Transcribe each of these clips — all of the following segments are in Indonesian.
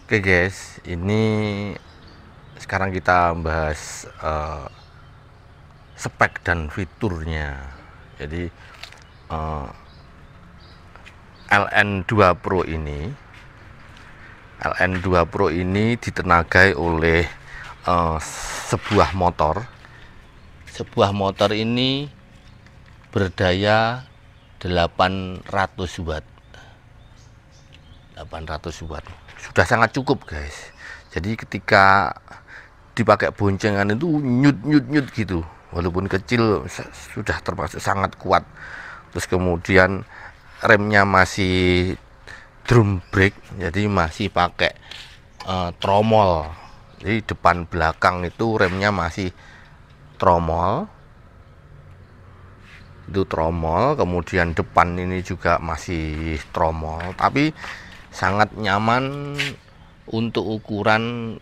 Oke guys, ini sekarang kita bahas spek dan fiturnya. Jadi LN2 Pro ini ditenagai oleh sebuah motor. Sebuah motor ini berdaya 800 watt. 800 watt sudah sangat cukup guys. Jadi ketika dipakai boncengan itu nyut gitu, walaupun kecil sudah termasuk sangat kuat. Terus kemudian remnya masih drum brake, jadi masih pakai tromol. Jadi depan belakang itu remnya masih tromol, itu tromol. Kemudian depan ini juga masih tromol, tapi sangat nyaman untuk ukuran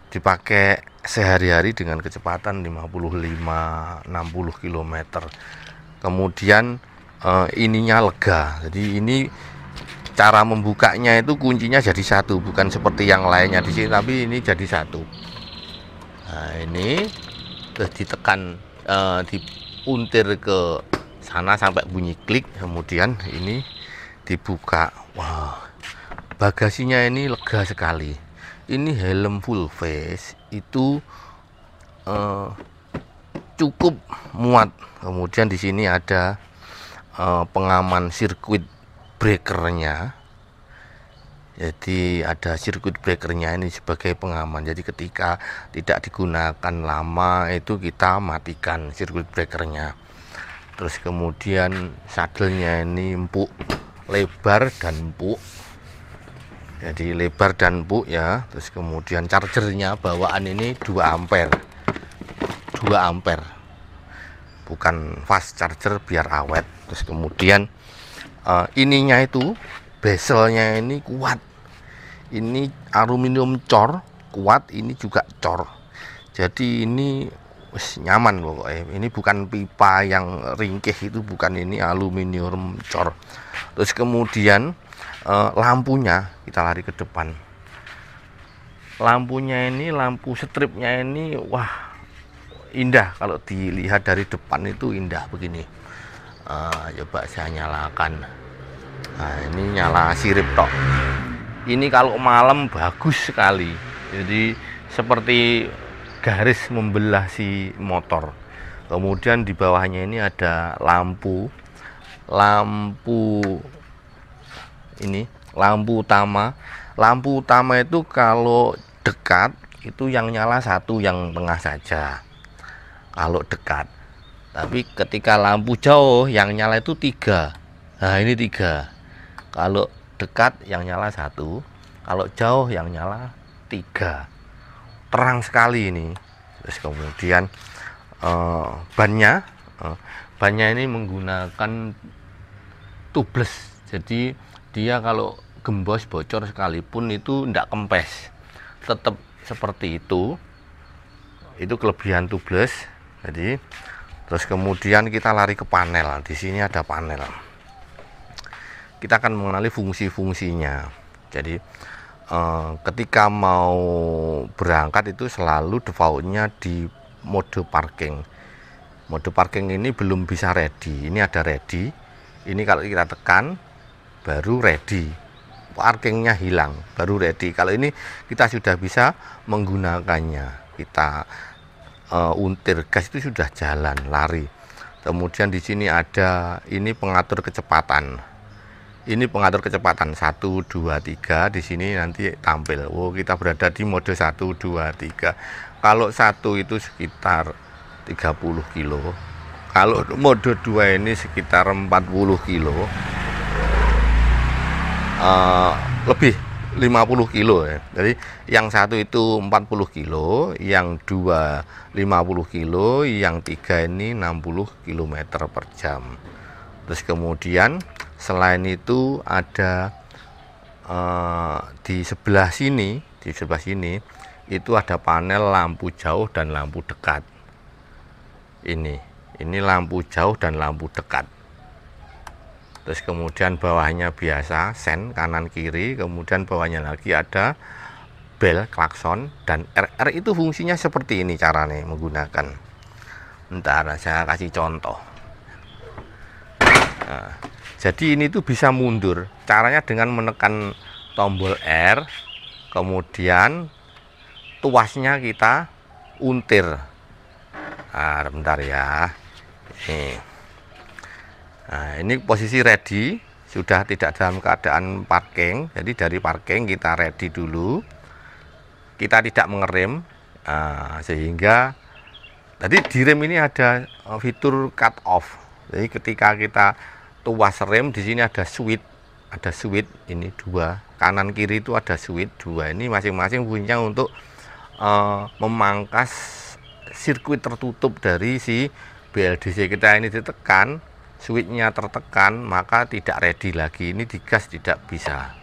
dipakai sehari-hari dengan kecepatan 55-60 km. Kemudian ininya lega. Jadi ini cara membukanya itu kuncinya jadi satu, bukan seperti yang lainnya di sini, tapi ini jadi satu. Nah, ini terus ditekan, diuntir ke sana sampai bunyi klik, kemudian ini dibuka. Wah, bagasinya ini lega sekali. Ini helm full face itu cukup muat. Kemudian di sini ada pengaman sirkuit breakernya. Jadi ada sirkuit breakernya ini sebagai pengaman. Jadi ketika tidak digunakan lama itu kita matikan sirkuit breakernya. Terus kemudian sadelnya ini empuk, lebar dan empuk. Jadi lebar dan empuk ya. Terus kemudian chargernya bawaan ini 2 ampere. 2 ampere. Bukan fast charger biar awet. Terus kemudian ininya itu bezelnya ini kuat. Ini aluminium cor, kuat, ini juga cor. Jadi ini nyaman pokoknya. Ini bukan pipa yang ringkih, itu bukan, ini aluminium cor. Terus kemudian lampunya, kita lari ke depan. Lampunya ini, lampu stripnya ini, wah indah. Kalau dilihat dari depan itu indah begini. Coba saya nyalakan. Nah, ini nyala sirip tok. Ini kalau malam bagus sekali. Jadi seperti garis membelah si motor. Kemudian di bawahnya ini ada lampu ini, lampu utama. Lampu utama itu kalau dekat itu yang nyala satu, yang tengah saja kalau dekat. Tapi ketika lampu jauh yang nyala itu 3. Nah, ini 3. Kalau dekat yang nyala 1, kalau jauh yang nyala 3. Terang sekali ini. Terus kemudian bannya ini menggunakan tubeless. Jadi dia kalau gembos bocor sekalipun itu tidak kempes, tetap seperti itu. Itu kelebihan tubeless. Jadi terus kemudian kita lari ke panel. Di sini ada panel. Kita akan mengenali fungsi-fungsinya. Jadi ketika mau berangkat itu selalu defaultnya di mode parking. Mode parking ini belum bisa ready. Ini ada ready. Ini kalau kita tekan baru ready. Parkingnya hilang baru ready. Kalau ini kita sudah bisa menggunakannya. Kita untir gas itu sudah jalan, lari. Kemudian di sini ada ini pengatur kecepatan. Ini pengatur kecepatan 1, 2, 3. Di sini nanti tampil. Oh, kita berada di mode 1, 2, 3. Kalau 1 itu sekitar 30 kilo. Kalau mode 2 ini sekitar 40 kilo. Lebih 50 kilo ya. Jadi yang 1 itu 40 kilo, yang 2 50 kilo, yang 3 ini 60 km per jam. Terus kemudian selain itu ada di sebelah sini, itu ada panel lampu jauh dan lampu dekat. Ini lampu jauh dan lampu dekat. terus kemudian bawahnya biasa sen kanan kiri, kemudian bawahnya lagi ada bel klakson, dan RR itu fungsinya seperti ini caranya menggunakan. Ntar saya kasih contoh. Nah, jadi ini tuh bisa mundur caranya dengan menekan tombol R, kemudian tuasnya kita untir. Nah, bentar ya. Nah, ini posisi ready, sudah tidak dalam keadaan parking. Jadi dari parking kita ready dulu, kita tidak mengerem. Nah, sehingga tadi di rem ini ada fitur cut off. Jadi ketika kita tuas rem, di sini ada switch ini dua, kanan kiri itu ada switch dua. Ini masing-masing fungsinya untuk memangkas sirkuit tertutup dari si BLDC kita. Ini ditekan, switchnya tertekan, maka tidak ready lagi. Ini digas tidak bisa.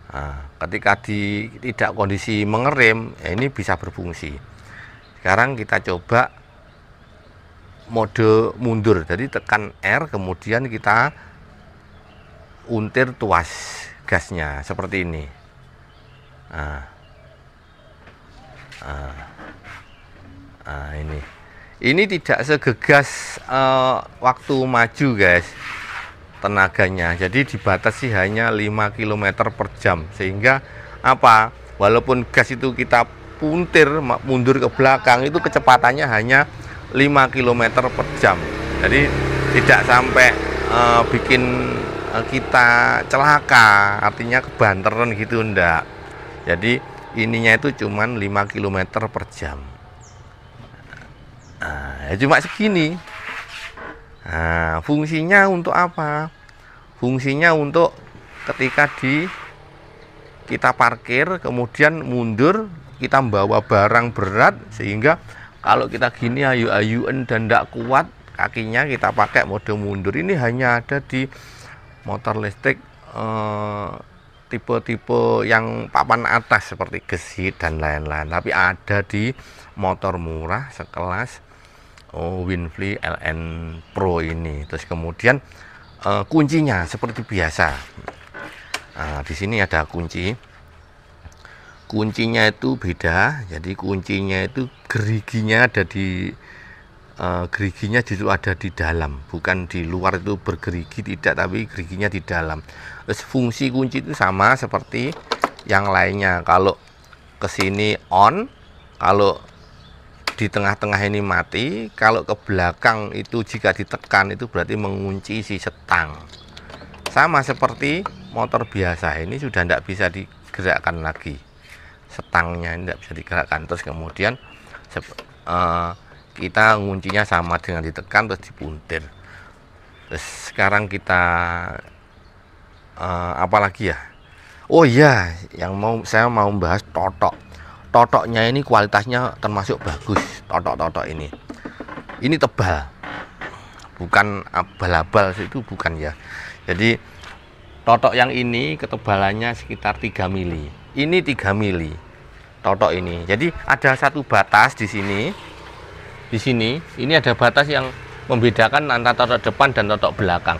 Nah, ketika tidak kondisi mengerem, ya ini bisa berfungsi. Sekarang kita coba mode mundur. Jadi tekan R, kemudian kita untir tuas gasnya seperti ini. Ini tidak segegas waktu maju guys tenaganya. Jadi dibatasi hanya 5 km per jam, sehingga apa, walaupun gas itu kita puntir mundur ke belakang, itu kecepatannya hanya 5 km per jam. Jadi tidak sampai bikin kita celaka, artinya kebanteran gitu, enggak. Jadi ininya itu cuman 5 km per jam. Nah, ya cuma segini. Nah, fungsinya untuk apa? Fungsinya untuk ketika kita parkir, kemudian mundur, kita membawa barang berat, sehingga kalau kita gini ayu-ayuan dan tidak kuat kakinya, kita pakai mode mundur. Ini hanya ada di motor listrik tipe-tipe yang papan atas seperti Gesit dan lain-lain, tapi ada di motor murah sekelas Winfly LN Pro ini. Terus kemudian kuncinya seperti biasa. Nah, di sini ada kuncinya itu beda. Jadi kuncinya itu geriginya ada di geriginya justru ada di dalam, bukan di luar itu bergerigi, tidak, tapi geriginya di dalam. Terus fungsi kunci itu sama seperti yang lainnya. Kalau ke sini on, kalau di tengah-tengah ini mati, kalau ke belakang itu jika ditekan itu berarti mengunci si setang. Sama seperti motor biasa, ini sudah tidak bisa digerakkan lagi, setangnya tidak bisa digerakkan. Terus kemudian kita nguncinya sama dengan ditekan terus dipuntir. Terus sekarang kita apa lagi ya? Oh iya, saya mau membahas totok. Totoknya ini kualitasnya termasuk bagus. Totok ini tebal, bukan abal-abal, itu bukan ya. Jadi totok yang ini ketebalannya sekitar 3 mili. Ini 3 mili totok ini. Jadi ada satu batas di sini. Di sini ini ada batas yang membedakan antara totok depan dan totok belakang.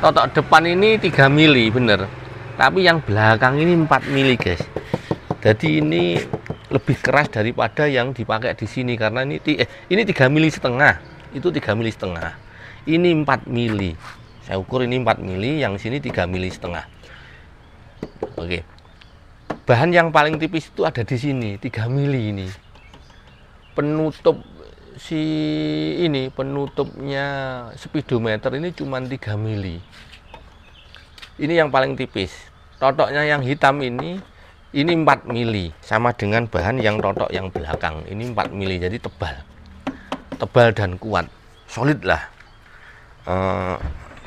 Totok depan ini 3 mili bener, tapi yang belakang ini 4 mili guys. Jadi ini lebih keras daripada yang dipakai di sini, karena ini 3 mili setengah, itu 3 mili setengah, ini 4 mili. Saya ukur ini 4 mili, yang sini 3 mili setengah. Oke. Bahan yang paling tipis itu ada di sini, 3 mili ini. Penutup penutupnya speedometer ini cuma 3 mili. Ini yang paling tipis. Totoknya yang hitam ini 4 mili, sama dengan bahan yang totok yang belakang. Ini 4 mili, jadi tebal dan kuat, solid lah.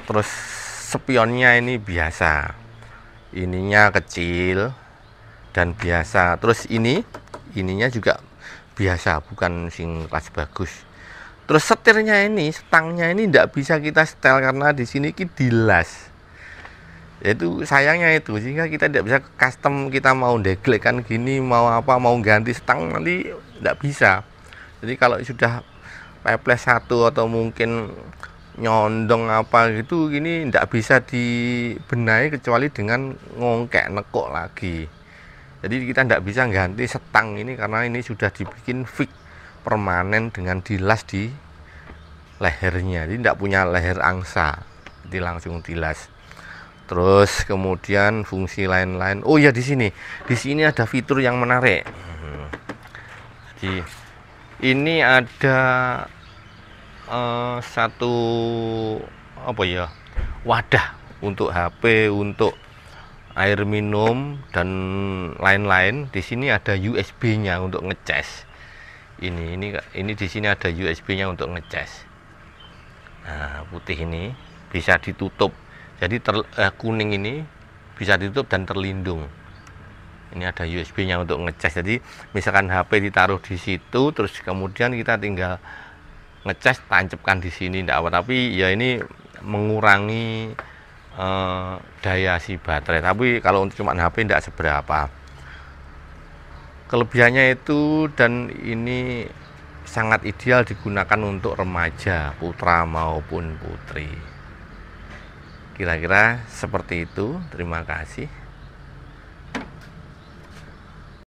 Terus spionnya ini biasa, ininya kecil dan biasa. Terus ininya juga biasa, bukan sing kelas bagus. Terus setirnya ini, stangnya ini tidak bisa kita setel karena di sini dilas. Itu sayangnya itu, sehingga kita tidak bisa custom. Kita mau deglek kan gini, mau ganti stang, nanti tidak bisa. Jadi kalau sudah peples 1 atau mungkin nyondong apa gitu, ini tidak bisa dibenahi kecuali dengan ngongkek nekuk lagi. Jadi kita tidak bisa ganti setang ini karena ini sudah dibikin fix permanen dengan dilas di lehernya, jadi tidak punya leher angsa, jadi langsung dilas. Terus kemudian fungsi lain-lain, oh ya, di sini ada fitur yang menarik. Jadi ini ada satu apa ya, wadah untuk HP, untuk air minum dan lain-lain. Di sini ada USB-nya untuk ngecas. Ini di sini ada USB-nya untuk ngecas. Nah, putih ini bisa ditutup. Jadi kuning ini bisa ditutup dan terlindung. Ini ada USB-nya untuk ngecas. Jadi misalkan HP ditaruh di situ, terus kemudian kita tinggal ngecas, tancapkan di sini, enggak apa. Tapi ya ini mengurangi daya si baterai. Tapi kalau untuk cuma HP enggak seberapa. Kelebihannya itu, dan ini sangat ideal digunakan untuk remaja, putra maupun putri. Kira-kira seperti itu. Terima kasih.